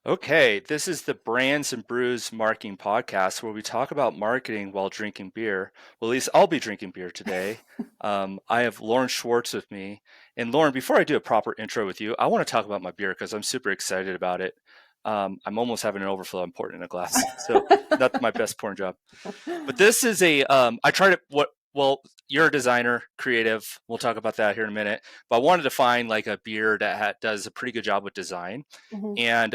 Okay, this is the Brands and Brews Marketing Podcast where we talk about marketing while drinking beer. Well, at least I'll be drinking beer today. I have Lauren Schwartz with me. And Lauren, before I do a proper intro with you, I want to talk about my beer because I'm super excited about it. I'm almost having an overflow. I'm pouring in a glass. So, not my best pouring job. But this is I tried it. Well, you're a designer, creative. We'll talk about that here in a minute. But I wanted to find like a beer that does a pretty good job with design. Mhm. And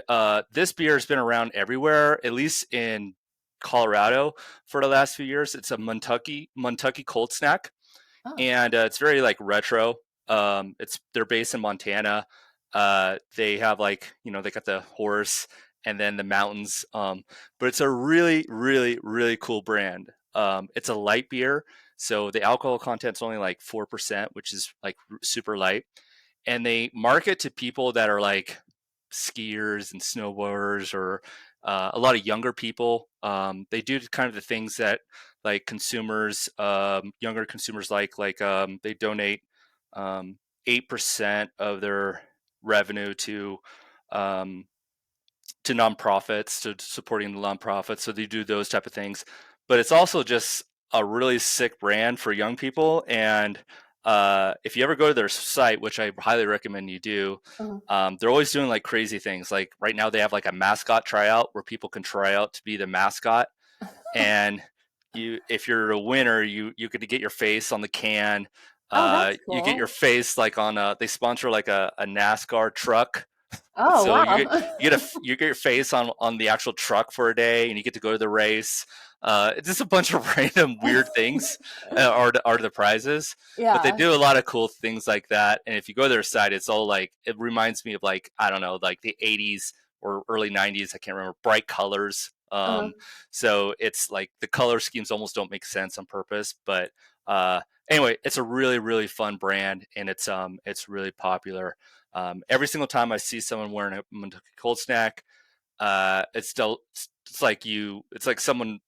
this beer has been around everywhere, at least in Colorado for the last few years. It's a Montucky cold snack, Oh, and it's very like retro. They're based in Montana. They have like they got the horse and then the mountains. But it's a really really really cool brand. It's a light beer, so the alcohol content's only like 4%, which is like super light. And they market to people that are like skiers and snowboarders or a lot of younger people. They do kind of the things that like consumers, younger consumers they donate 8% of their revenue um, to nonprofits, to supporting the nonprofits. So they do those type of things. But it's also just a really sick brand for young people. And if you ever go to their site, which I highly recommend you do, uh-huh. they're always doing like crazy things. Like right now, they have like a mascot tryout where people can try out to be the mascot, and if you're a winner, you get to get your face on the can. Oh, that's You get your cool. face like on they sponsor like a NASCAR truck, Oh, so wow. you get your face on the actual truck for a day, and you get to go to the race. It's just a bunch of random weird things are the prizes, but they Yeah. do a lot of cool things like that. And if you go to their site, it's all like it reminds me of like I don't know, like the '80s or early '90s. I can't remember, bright colors. Uh-huh. So it's like the color schemes almost don't make sense on purpose, but uh, anyway, it's a really really fun brand, and it's really popular. Every single time I see someone wearing a Montucky cold snack, it's like it's like someone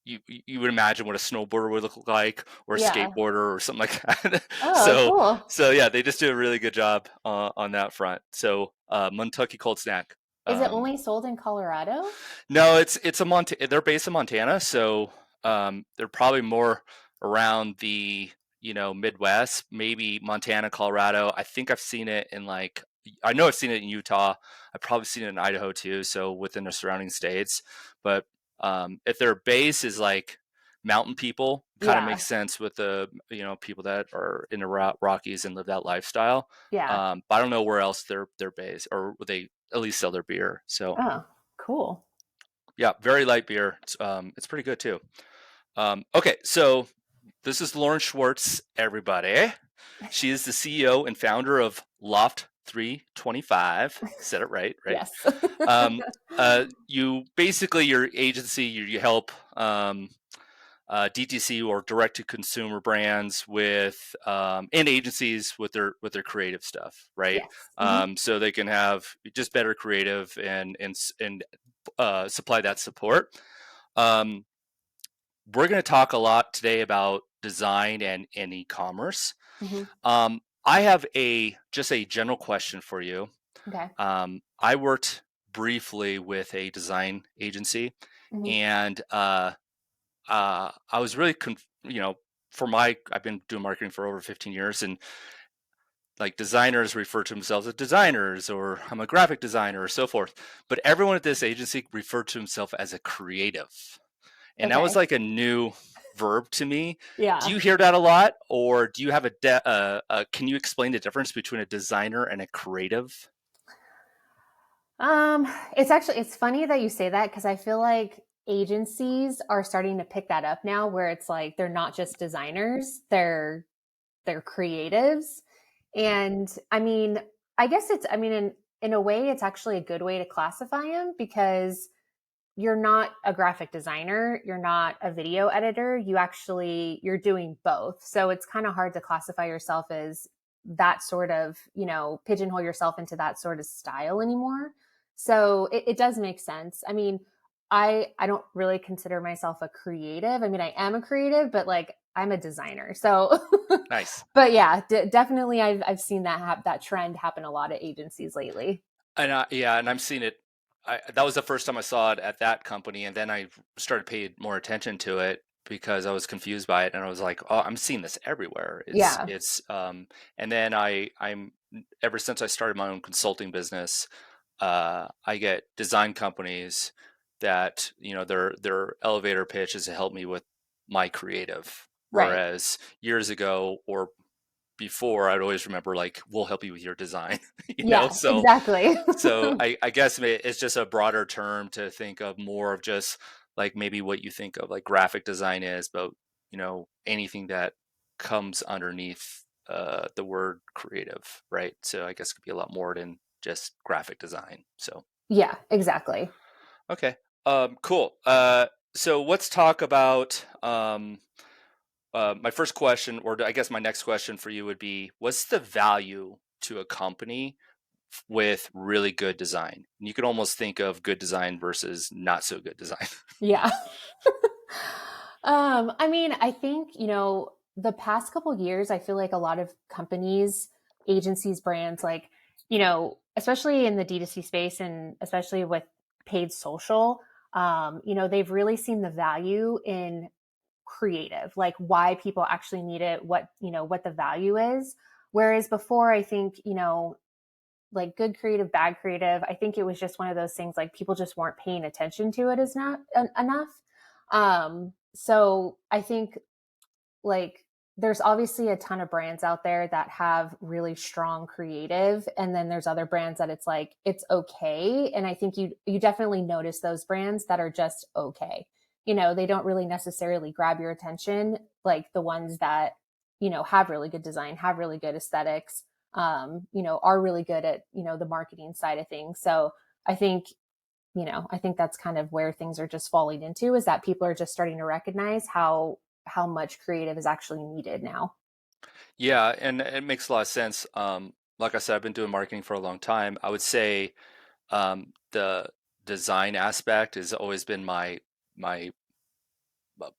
you would imagine what a snowboarder would look like, or a Yeah. skateboarder, or something like that. Oh, so cool. so yeah, they just do a really good job on that front. So Montucky cold snack. Is it Um, only sold in Colorado? no, they're based in Montana, so they're probably more around the Midwest, maybe Montana, Colorado. I think I've seen it in like I know I've seen it in Utah. I've probably seen it in Idaho too, so within the surrounding states. But if their base is like mountain people, kind of Yeah. makes sense with the people that are in the Rockies and live that lifestyle. Yeah. But I don't know where else they're based, or they at least sell their beer. So Oh, cool. yeah, very light beer. It's pretty good too. Okay, so this is Lauren Schwartz, everybody. She is the CEO and founder of Loft 325. Said it right, right? Yes. Um, you basically your agency, you help DTC or direct to consumer brands with and agencies with their creative stuff, right? Yes. Hmm. So they can have just better creative and supply that support. Um, we're going to talk a lot today about design and e-commerce. Hmm. I have just a general question for you. Okay. I worked briefly with a design agency, Hmm. and I was really, I've been doing marketing for over 15 years, and like designers refer to themselves as designers, or I'm a graphic designer, or so forth. But everyone at this agency referred to himself as a creative. And that was Okay. like a new verb to me. Do Yeah. you hear that a lot, or do you have can you explain the difference between a designer and a creative? Um, it's funny that you say that because I feel like agencies are starting to pick that up now where it's like they're not just designers, they're creatives. And I mean, I guess in a way it's actually a good way to classify them because you're not a graphic designer, you're not a video editor, you're doing both. So it's kind of hard to classify yourself as that sort of, pigeonhole yourself into that sort of style anymore. So it does make sense. I mean, I don't really consider myself a creative. I mean, I am a creative, but like I'm a designer. So Nice. but yeah, definitely I've seen that trend happen a lot at agencies lately. And yeah, and I'm seeing it. that was the first time I saw it at that company, and then I started paying more attention to it because I was confused by it, and I was like, "Oh, I'm seeing this everywhere." Yeah. And then I'm ever since I started my own consulting business, I get design companies that their elevator pitch is to help me with my creative, Right. whereas years ago or before, I'd always remember like, "We'll help you with your design," Yeah, So exactly. I guess it's just a broader term to think of more of just like maybe what you think of like graphic design is, but anything that comes underneath the word creative, right? So I guess it could be a lot more than just graphic design. So Yeah, exactly. okay, cool. So let's talk about my first question, or I guess my next question for you would be: what's the value to a company with really good design? And you could almost think of good design versus not so good design. Yeah. I mean, I think, the past couple years, I feel like a lot of companies, agencies, brands, like, especially in the D2C space and especially with paid social, they've really seen the value in creative, like why people actually need it, what the value is. Whereas before, I think, like good creative, bad creative, I think it was just one of those things like people just weren't paying attention to it as not enough. So I think like there's obviously a ton of brands out there that have really strong creative, and then there's other brands that it's like it's okay, and I think you definitely notice those brands that are just okay. They don't really necessarily grab your attention like the ones that have really good design, have really good aesthetics, are really good at the marketing side of things. So I think I think that's kind of where things are just falling into, is that people are just starting to recognize how much creative is actually needed now. Yeah, and it makes a lot of sense. Like I said, I've been doing marketing for a long time. I would say the design aspect has always been my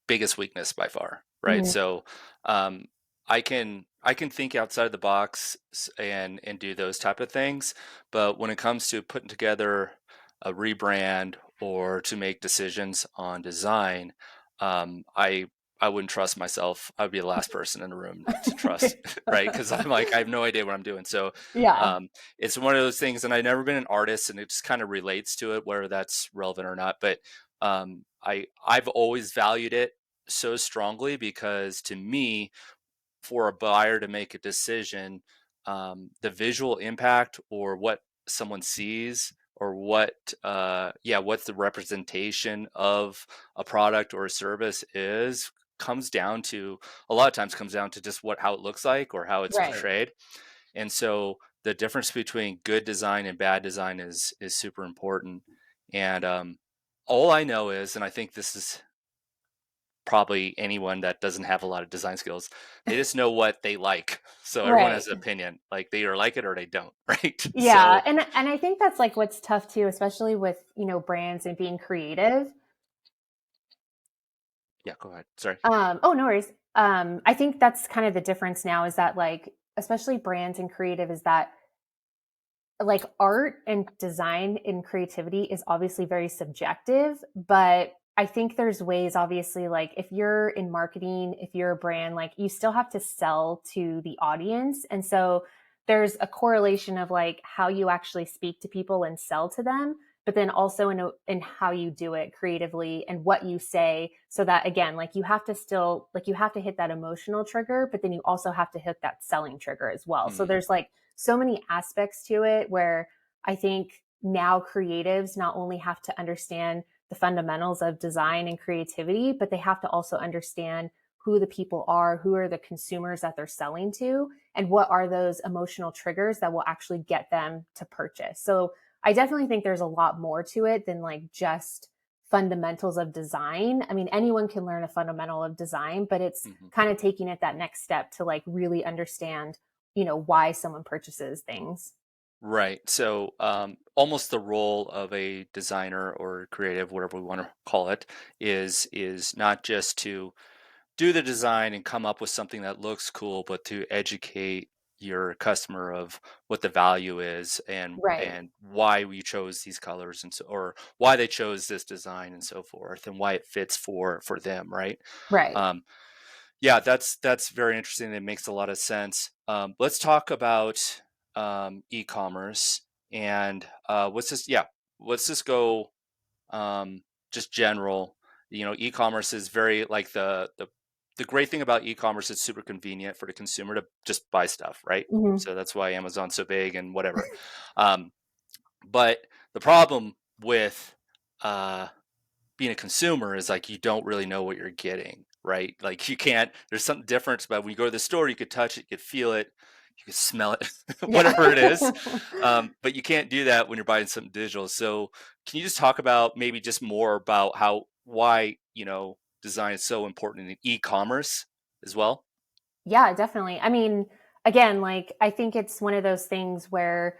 biggest weakness by far, right? Mhm. So um, I can think outside the box and do those type of things, but when it comes to putting together a rebrand or to make decisions on design, I wouldn't trust myself. I would be the last person in the room to trust, right? Because I'm like, I have no idea what I'm doing. So Yeah. um, it's one of those things, and I've never been an artist, and it just kind of relates to it, whether that's relevant or not. But I've always valued it so strongly because to me, for a buyer to make a decision, the visual impact or what someone sees or what the representation of a product or a service is comes down to a lot of times comes down to just how it looks like or how it's Right. portrayed. And so the difference between good design and bad design is super important. And all I know is, and I think this is probably anyone that doesn't have a lot of design skills, they just know what they like. So everyone Right. has an opinion. Like they either like it or they don't, right? Yeah, So and I think that's like what's tough too, especially with, brands and being creative. yeah, go ahead. Sorry. Oh, no worries. I think that's kind of the difference now, is that like especially brands and creative, is that like art and design and creativity is obviously very subjective, but I think there's ways, obviously, like if you're in marketing, if you're a brand, like you still have to sell to the audience. And so there's a correlation of like how you actually speak to people and sell to them, but then also in how you do it creatively and what you say. So that again, like you have to still, like you have to hit that emotional trigger, but then you also have to hit that selling trigger as well. So Mhm. there's like so many aspects to it where I think now creatives not only have to understand the fundamentals of design and creativity, but they have to also understand who the people are, who are the consumers that they're selling to, and what are those emotional triggers that will actually get them to purchase. So I definitely think there's a lot more to it than like just fundamentals of design. I mean, anyone can learn a fundamental of design, but it's Mhm. kind of taking it that next step to like really understand why someone purchases things. Right. So almost the role of a designer or creative, whatever we want to call it, is not just to do the design and come up with something that looks cool, but to educate your customer of what the value is Right. and why we chose these colors and so or why they chose this design and so forth and why it fits for them, right? Right. Um, yeah, that's very interesting. It makes a lot of sense. Let's talk about e-commerce and what's this? Yeah, let's just go just general. You know, e-commerce is very like the great thing about e-commerce is super convenient for the consumer to just buy stuff, right? Mhm. So that's why Amazon's so big and whatever. Um, but the problem with uh, being a consumer is like you don't really know what you're getting, right? Like you can't. There's something different about when you go to the store, you could touch it, you could feel it, you could smell it, Yeah. whatever it is. But you can't do that when you're buying something digital. So can you just talk about maybe just more about how why design is so important in e-commerce as well? Yeah, definitely. I mean, again, like I think it's one of those things where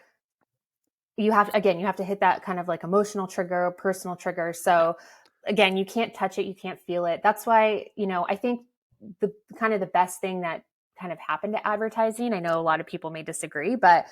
you have to hit that kind of like emotional trigger, personal trigger. So again, you can't touch it, you can't feel it. That's why, I think the kind of the best thing that kind of happened to advertising, I know a lot of people may disagree, but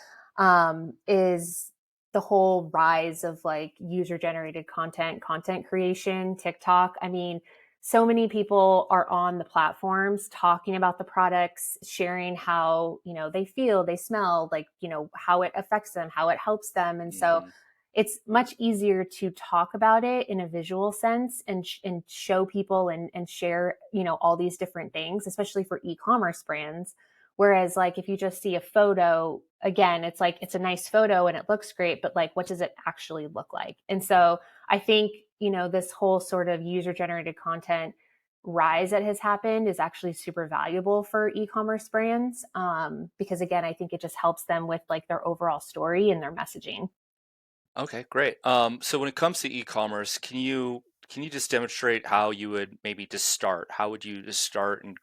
is the whole rise of like user generated content, content creation, TikTok. I mean, so many people are on the platforms talking about the products, sharing how, they feel, they smell, like, how it affects them, how it helps them. And so Hmm. it's much easier to talk about it in a visual sense and show people and share, all these different things, especially for e-commerce brands. Whereas like if you just see a photo, again, it's like it's a nice photo and it looks great, but like what does it actually look like? And so I think, this whole sort of user generated content rise that has happened is actually super valuable for e-commerce brands, because again, I think it just helps them with like their overall story and their messaging. Okay, great. So when it comes to e-commerce, can you just demonstrate how you would maybe just start? How would you just start in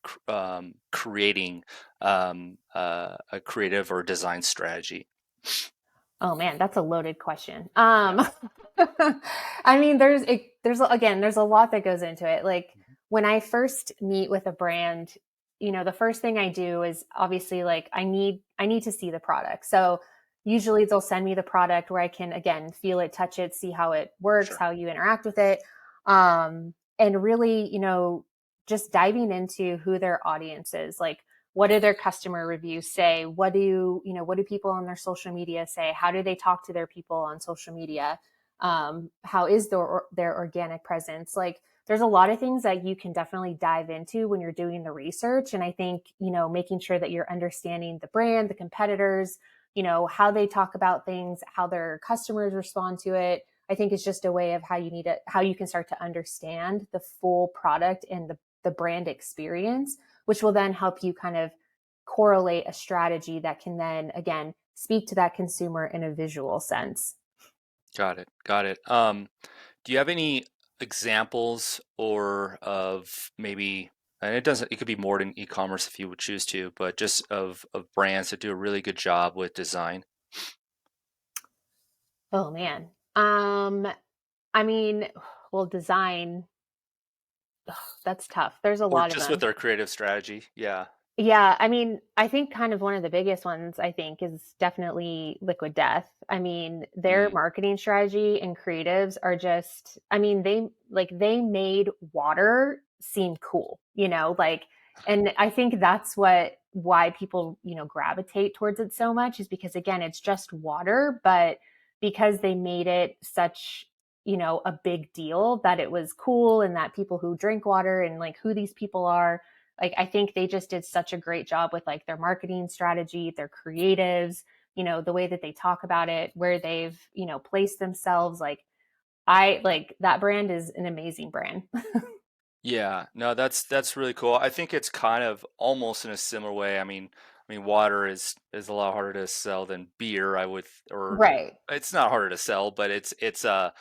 creating a creative or design strategy? Oh man, that's a loaded question. Yeah. I mean, there's a lot that goes into it. Like Mhm. when I first meet with a brand, the first thing I do is obviously like I need to see the product. So usually they'll send me the product where I can again feel it, touch it, see how it works, Sure. how you interact with it. And really, just diving into who their audience is. Like what do their customer reviews say? What do people on their social media say? How do they talk to their people on social media? How is their organic presence? Like there's a lot of things that you can definitely dive into when you're doing the research. And I think, making sure that you're understanding the brand, the competitors, how they talk about things, how their customers respond to it. I think it's just a way of how you can start to understand the full product and the brand experience, which will then help you kind of correlate a strategy that can then again speak to that consumer in a visual sense. Got it. Got it. Do you have any examples or of maybe, and it could be more than e-commerce if you would choose to, but just of brands that do a really good job with design Oh man. I mean, well, design, that's tough. There's a or lot of just with them. their creative strategy? Yeah. Yeah, I mean, I think kind of one of the biggest ones I think is definitely Liquid Death. I mean, their Mm, marketing strategy and creatives are just, I mean, they made water seem cool, like, and I think that's why people, gravitate towards it so much is because again, it's just water, but because they made it such, a big deal that it was cool and that people who drink water and like who these people are, like I think they just did such a great job with like their marketing strategy, their creatives, the way that they talk about it, where they've, placed themselves. Like I like that brand is an amazing brand. yeah. No, that's really cool. I think it's kind of almost in a similar way. I mean, water is a lot harder to sell than beer. I would, or Right. it's not harder to sell, but it's to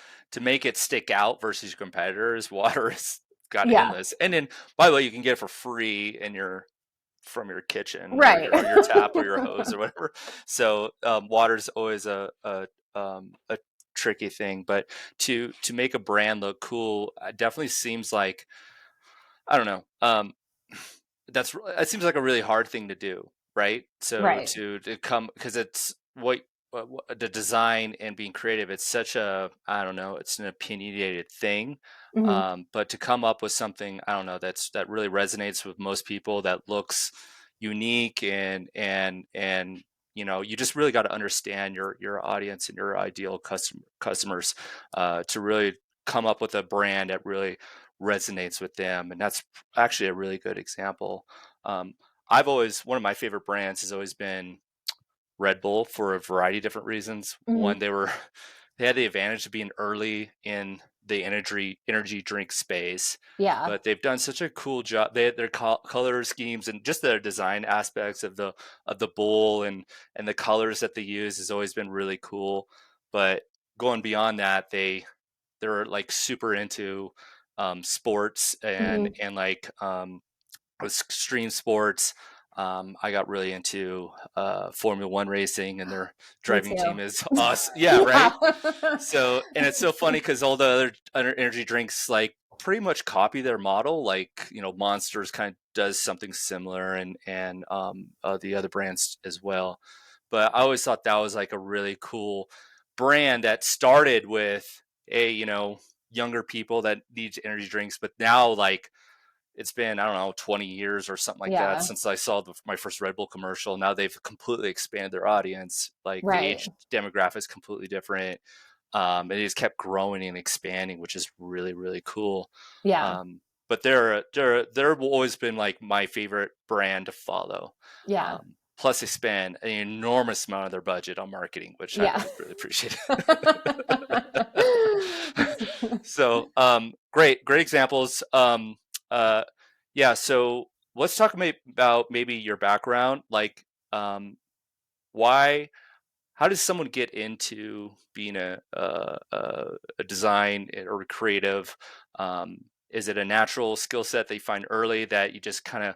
make it stick out versus your competitors. Water is got Yeah. endless, and then by the way, you can get it for free in your from your kitchen or Right. your tap or your hose or whatever. So water's always a tricky thing, but to make a brand look cool, definitely seems like I don't know. It seems like a really hard thing to do. right? So Right. to come, because it's the design and being creative, it's such a, I don't know, it's an opinionated thing. Hmm. But to come up with something, I don't know, that really resonates with most people, that looks unique, and you just really got to understand your audience and your ideal customers, to really come up with a brand that really resonates with them. And that's actually a really good example. um, One of my favorite brands has always been Red Bull, for a variety of different reasons. Hmm. One, they had the advantage of being early in the energy drink space, Yeah. but they've done such a cool job. Their color schemes and just their design aspects of the bowl and the colors that they use has always been really cool. But going beyond that, they're like super into sports Hmm. and like with extreme sports. I got really into Formula One racing, and their Me driving too. team is us. Yeah, right. Yeah. So, and it's so funny because all the other energy drinks like pretty much copy their model. Like, Monsters kind of does something similar, and the other brands as well. But I always thought that was like a really cool brand that started with younger people that need energy drinks, but now like it's been, I don't know, 20 years or something like that Yeah. since I saw my first Red Bull commercial. Now they've completely expanded their audience. Like the Right. age demographic is completely different. And it just kept growing and expanding, which is really, really cool. Yeah. Um, but they're always been like my favorite brand to follow. Yeah. Plus, they spend an enormous amount of their budget on marketing, which I Yeah. really, really appreciate. So, great examples. Uh, yeah. So let's talk about maybe your background. Like, why? How does someone get into being a design or a creative? Is it a natural skill set they find early that you just kind of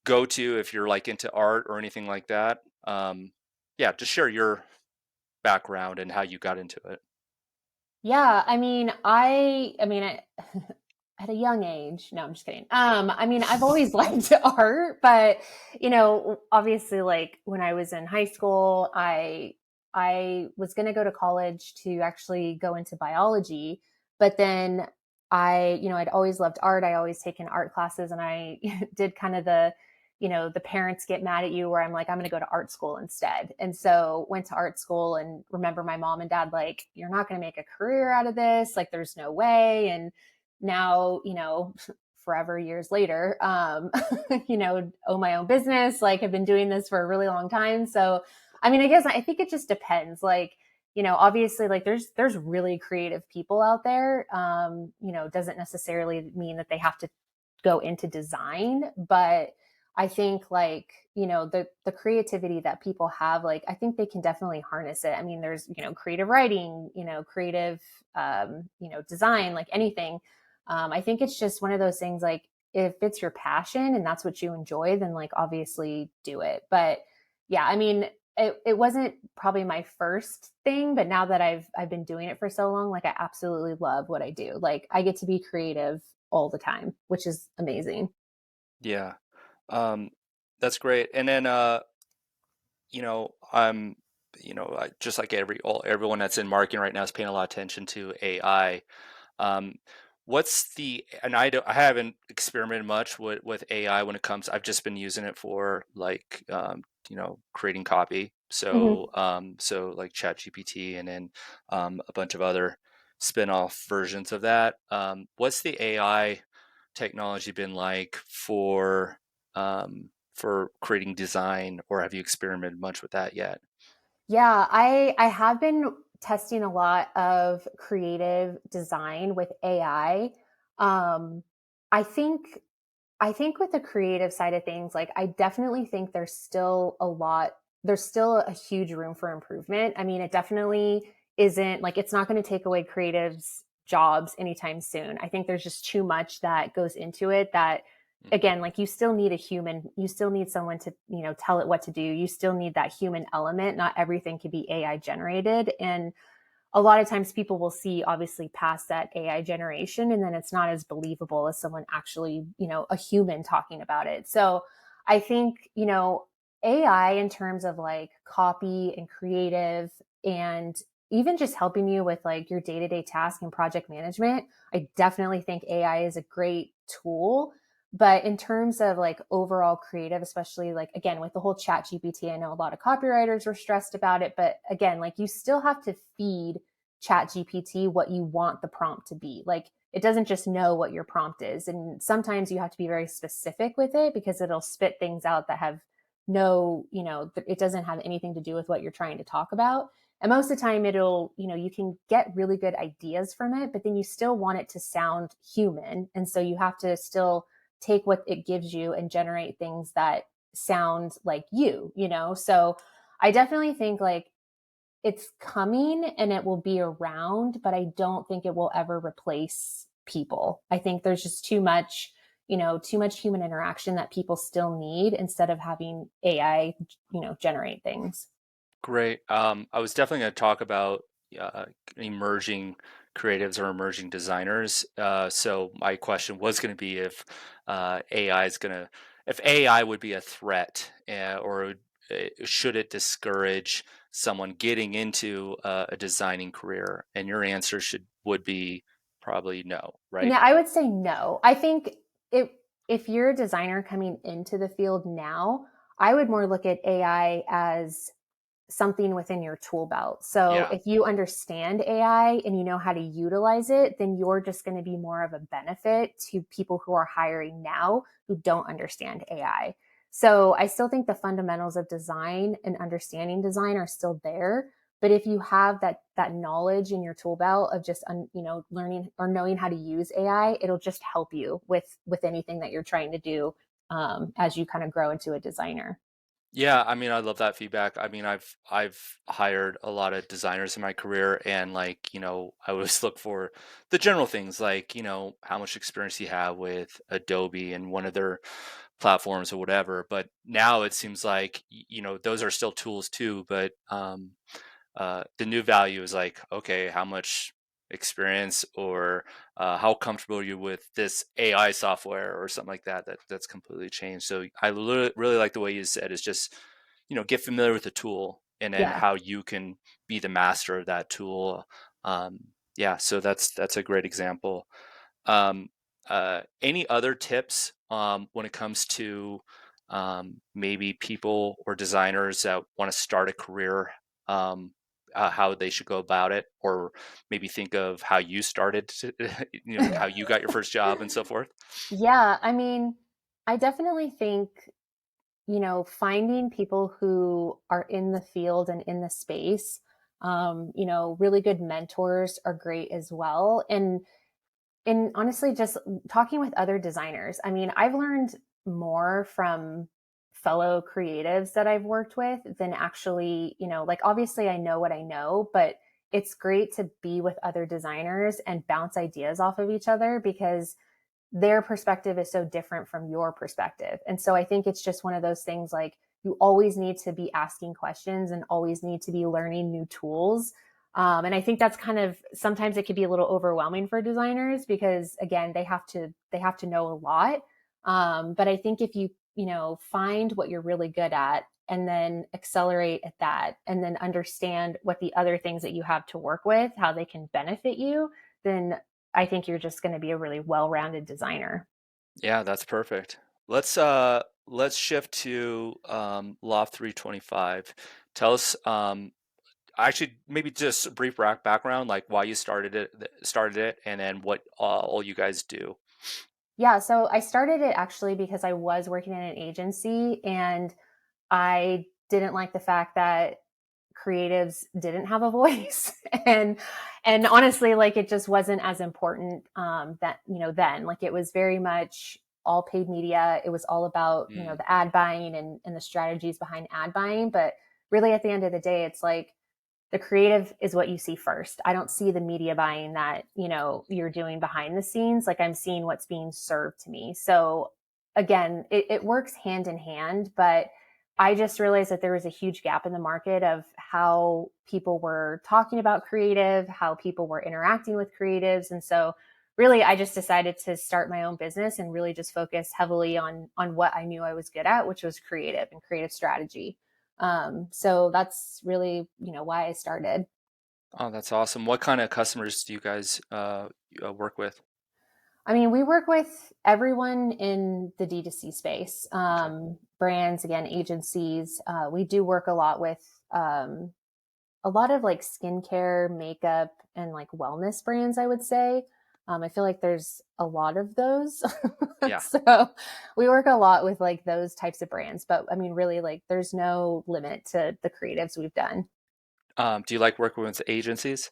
go to if you're like into art or anything like that? Yeah, just share your background and how you got into it. Yeah, I mean, at a young age, no, I'm just kidding. I mean, I've always liked art, but obviously, like when I was in high school, I was going to go to college to actually go into biology, but then I'd always loved art. I always taken art classes, and I did kind of the parents get mad at you where I'm like, I'm going to go to art school instead. And so went to art school, and remember my mom and dad, like, you're not going to make a career out of this. Like, there's no way. And now, forever years later, own my own business, like have been doing this for a really long time. So, I mean, I think it just depends. Like, obviously like there's really creative people out there. Doesn't necessarily mean that they have to go into design, but I think like the creativity that people have, like I think they can definitely harness it. I mean, there's creative writing, creative design, like anything. I think it's just one of those things, like if it's your passion and that's what you enjoy, then like obviously do it. But yeah, I mean, it wasn't probably my first thing, but now that I've been doing it for so long, like I absolutely love what I do. Like I get to be creative all the time, which is amazing. Yeah. Um, that's great. And then, I'm, just like everyone that's in marketing right now is paying a lot of attention to AI. Um, and I haven't experimented much with AI when it comes. I've just been using it for like, creating copy. Mhm. So like ChatGPT, and then a bunch of other spin-off versions of that. What's the AI technology been like for creating design, or have you experimented much with that yet? Yeah, I have been testing a lot of creative design with AI. Um, I think I think with the creative side of things, like I definitely think there's still a huge room for improvement. I mean, it definitely isn't like it's not going to take away creatives' jobs anytime soon. I think there's just too much that goes into it that Hmm. again, like you still need a human, you still need someone to, tell it what to do. You still need that human element. Not everything can be AI generated. And a lot of times people will see obviously past that AI generation, and then it's not as believable as someone actually, a human talking about it. So I think, AI in terms of like copy and creative and even just helping you with like your day-to-day task and project management, I definitely think AI is a great tool. But in terms of like overall creative, especially like again with the whole chat GPT, I know a lot of copywriters were stressed about it, but again, like you still have to feed chat GPT what you want the prompt to be. Like it doesn't just know what your prompt is. And sometimes you have to be very specific with it because it'll spit things out that have no, it doesn't have anything to do with what you're trying to talk about. And most of the time it'll, you can get really good ideas from it, but then you still want it to sound human. And so you have to still take what it gives you and generate things that sound like you. So I definitely think like it's coming and it will be around, but I don't think it will ever replace people. I think there's just too much human interaction that people still need instead of having AI, generate things. Great. I was definitely going to talk about uh, emerging creatives or emerging designers. So my question was going to be AI is going to, if AI would be a threat, or should it discourage someone getting into a designing career? And your answer would be probably no, right? Yeah, I would say no. I think it, if you're a designer coming into the field now, I would more look at AI as something within your tool belt. So Yeah. if you understand AI and you know how to utilize it, then you're just going to be more of a benefit to people who are hiring now who don't understand AI. So I still think the fundamentals of design and understanding design are still there. But if you have that knowledge in your tool belt of just learning or knowing how to use AI, it'll just help you with anything that you're trying to do as you kind of grow into a designer. Yeah, I mean, I love that feedback. I mean, I've hired a lot of designers in my career, and like, I always look for the general things like, how much experience you have with Adobe and one of their platforms or whatever. But now it seems like, those are still tools too, but the new value is like, okay, how much experience or how comfortable are you with this AI software or something like that, that's completely changed. So I really like the way you said is just, get familiar with the tool and then Yeah. how you can be the master of that tool. Um, yeah, so that's a great example. Um, any other tips when it comes to maybe people or designers that want to start a career, um, how they should go about it, or maybe think of how you started, how you got your first job and so forth? Yeah, I mean, I definitely think, finding people who are in the field and in the space, really good mentors are great as well. And honestly, just talking with other designers. I mean, I've learned more from fellow creatives that I've worked with than actually, like obviously I know what I know, but it's great to be with other designers and bounce ideas off of each other because their perspective is so different from your perspective. And so I think it's just one of those things like you always need to be asking questions and always need to be learning new tools. And I think that's kind of sometimes it could be a little overwhelming for designers because again they have to know a lot. But I think if you find what you're really good at and then accelerate at that and then understand what the other things that you have to work with, how they can benefit you, then I think you're just going to be a really well-rounded designer. Yeah, that's perfect. Let's shift to Loft 325. Tell us, actually, maybe just a brief background, like why you started it, and then what all you guys do. Yeah, so I started it actually because I was working in an agency and I didn't like the fact that creatives didn't have a voice and honestly like it just wasn't as important that then like it was very much all paid media. It was all about Mm, the ad buying and the strategies behind ad buying, but really at the end of the day it's like the creative is what you see first. I don't see the media buying that, you're doing behind the scenes. Like I'm seeing what's being served to me. So again, it works hand in hand, but I just realized that there was a huge gap in the market of how people were talking about creative, how people were interacting with creatives. And so really I just decided to start my own business and really just focus heavily on what I knew I was good at, which was creative and creative strategy. So that's really, why I started. Oh, that's awesome. What kind of customers do you guys work with? I mean, we work with everyone in the D2C space, Okay. brands, again, agencies. We do work a lot with a lot of like skincare, makeup, and like wellness brands, I would say. I feel like there's a lot of those. Yeah. So we work a lot with like those types of brands. But I mean, really, like there's no limit to the creatives we've done. Do you like working with agencies?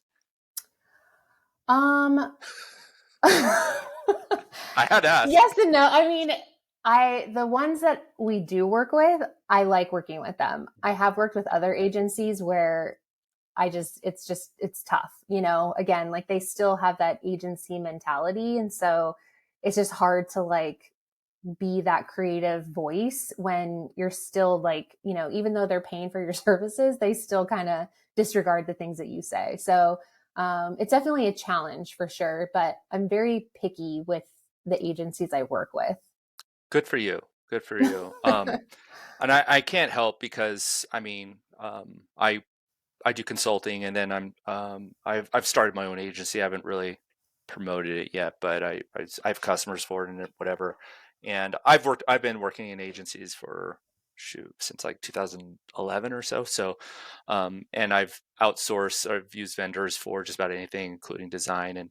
Um, I had to ask. yes and no. I mean, the ones that we do work with, I like working with them. I have worked with other agencies where it's tough, again, like they still have that agency mentality. And so it's just hard to like be that creative voice when you're still like, even though they're paying for your services, they still kind of disregard the things that you say. So it's definitely a challenge for sure, but I'm very picky with the agencies I work with. Good for you. Good for you. And I can't help because I mean, I do consulting, and then I've started my own agency. I haven't really promoted it yet, but I have customers for it and whatever. And I've been working in agencies for shoot since like 2011 or so. So, and I've used vendors for just about anything, including design. And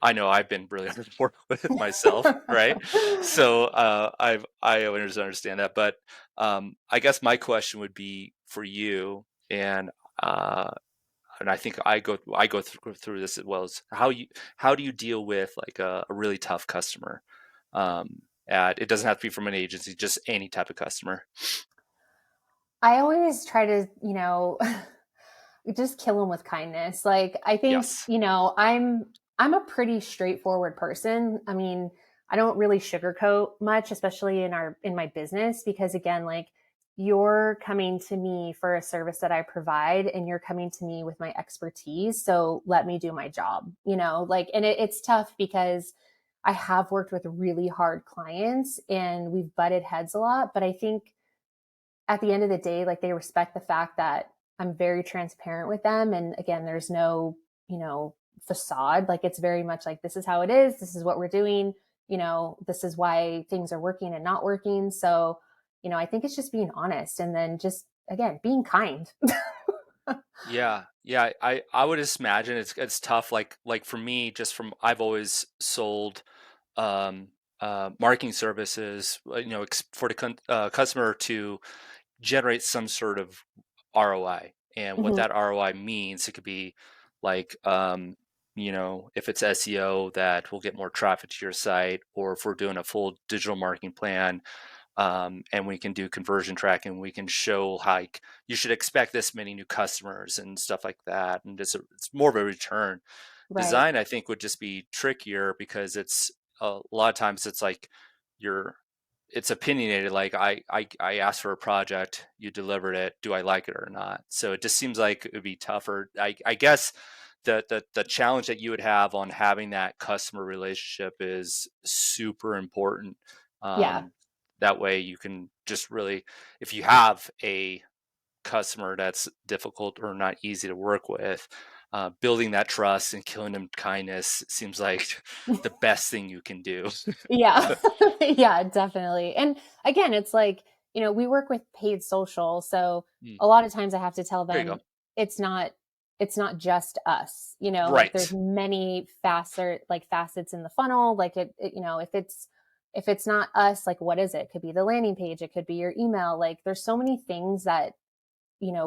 I know I've been really hard to work with myself, right? So I understand that, but I guess my question would be for you, and uh, and I think I go through this as well as how do you deal with like a really tough customer? At it doesn't have to be from an agency, just any type of customer. I always try to, just kill them with kindness. Like I think, Yes. I'm a pretty straightforward person. I mean, I don't really sugarcoat much, especially in my business, because again, like you're coming to me for a service that I provide and you're coming to me with my expertise. So let me do my job, like, and it's tough because I have worked with really hard clients and we've butted heads a lot, but I think at the end of the day, like they respect the fact that I'm very transparent with them. And again, there's no, facade. Like it's very much like, this is how it is. This is what we're doing. This is why things are working and not working. So, I think it's just being honest and then just, again, being kind. Yeah, yeah. I would just imagine it's tough. Like for me, just from I've always sold um, marketing services, for the customer to generate some sort of ROI. And what Mhm. that ROI means, it could be like, if it's SEO, that will get more traffic to your site, or if we're doing a full digital marketing plan, and we can do conversion tracking, we can show like you should expect this many new customers and stuff like that. And it's more of a return. Right. Design, I think, would just be trickier because it's a lot of times it's like you're it's opinionated. Like I asked for a project, you delivered it, do I like it or not? So it just seems like it would be tougher. I guess the challenge that you would have on having that customer relationship is super important. Yeah. um, that way you can just really, if you have a customer that's difficult or not easy to work with, building that trust and killing them kindness seems like the best thing you can do. Yeah. Yeah, definitely. And again, it's like, we work with paid social, so Mm, a lot of times I have to tell there you go. them it's not it's not just us, like there's Right. many facets in the funnel, like if it's not us, like what is it? It could be the landing page, it could be your email, like there's so many things that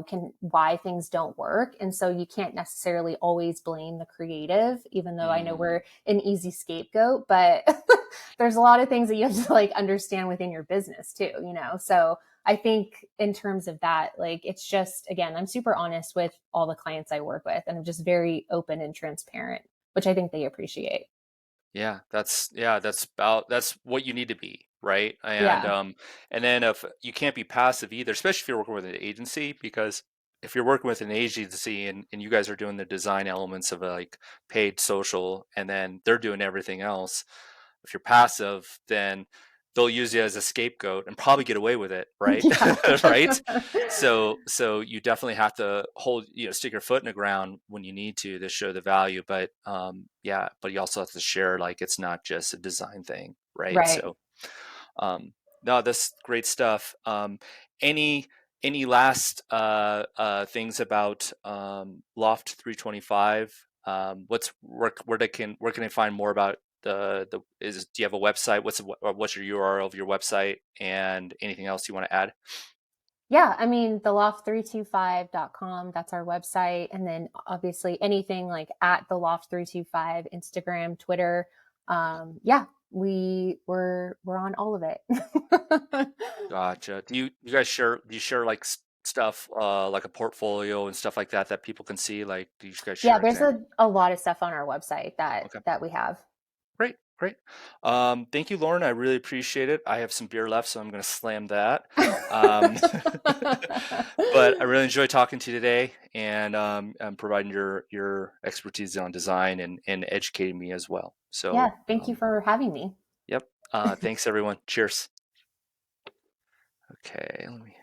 can why things don't work. And so you can't necessarily always blame the creative, even though I know Mm, we're an easy scapegoat, but there's a lot of things that you have to like understand within your business too. So I think in terms of that, like it's just, again, I'm super honest with all the clients I work with and I'm just very open and transparent, which I think they appreciate. that's what you need to be, right? Yeah. And then if you can't be passive either, especially if you're working with an agency, because if you're working with an agency and you guys are doing the design elements of like paid social and then they're doing everything else, if you're passive, then they'll use you as a scapegoat and probably get away with it, right? Yeah. Right. So you definitely have to stick your foot in the ground when you need to show the value. But yeah, but you also have to share like it's not just a design thing, right? Right. So no, that's great stuff. Any any last things about Loft 325? What's where can I find more about the is do you have a website? What's your URL of your website and anything else you want to add? Yeah, I mean, theloft325.com, that's our website. And then obviously anything like at the loft325, Instagram, Twitter. Yeah, we're on all of it. Gotcha. Do you guys share like stuff like a portfolio and stuff like that that people can see? Like, do you guys Yeah, share there's examples? a lot of stuff on our website Okay. that we have. Great, great. Thank you, Lauren. I really appreciate it. I have some beer left, so I'm going to slam that. Um, but I really enjoyed talking to you today and providing your expertise on design and educating me as well. Yeah, So, thank you for having me. yep. Thanks, everyone. Cheers. Okay, let me.